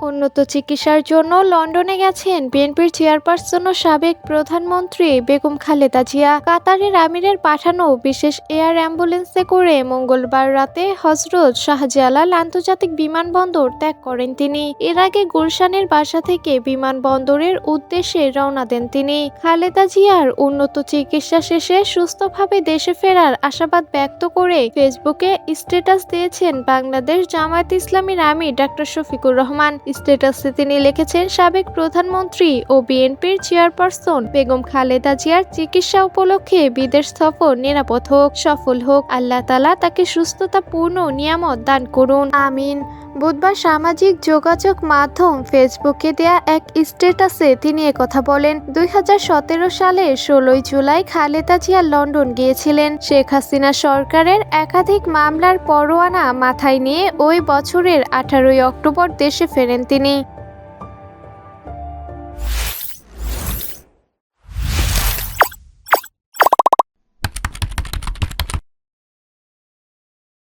উন্নত চিকিৎসার জন্য লন্ডনে গেছেন বিএনপির চেয়ারপারসন ও সাবেক প্রধানমন্ত্রী বেগম খালেদা জিয়া। কাতারের আমিরের পাঠানো বিশেষ এয়ার অ্যাম্বুলেন্সে করে মঙ্গলবার রাতে হজরত শাহজালাল আন্তর্জাতিক বিমানবন্দর ত্যাগ করেন তিনি। এর আগে গুলশানের বাসা থেকে বিমানবন্দরের উদ্দেশ্যে রওনা দেন তিনি। খালেদা জিয়ার উন্নত চিকিৎসা শেষে সুস্থভাবে দেশে ফেরার আশাবাদ ব্যক্ত করে ফেসবুকে স্ট্যাটাস দিয়েছেন বাংলাদেশ জামায়াতে ইসলামীর আমির ডাক্তার শফিকুর রহমান। স্ট্যাটাসে তিনি লিখেছেন, সাবেক প্রধানমন্ত্রী ও বিএনপির চেয়ারপারসন বেগম খালেদা জিয়ার চিকিৎসা উপলক্ষে বিদেশ সফর নিরাপদ হোক, সফল হোক। আল্লাহ তাআলা তাকে সুস্থতাপূর্ণ নিয়ামত দান করুন, আমিন। বুধবার সামাজিক যোগাযোগ মাধ্যম ফেসবুকে দেয়া এক স্ট্যাটাসে তিনি একথা বলেন। 2017 সালের 16 জুলাই খালেদা জিয়া লন্ডন গিয়েছিলেন। শেখ হাসিনা সরকারের একাধিক মামলার পরোয়ানা মাথায় নিয়ে ওই বছরের 18 অক্টোবর দেশে ফেরেন তিনি।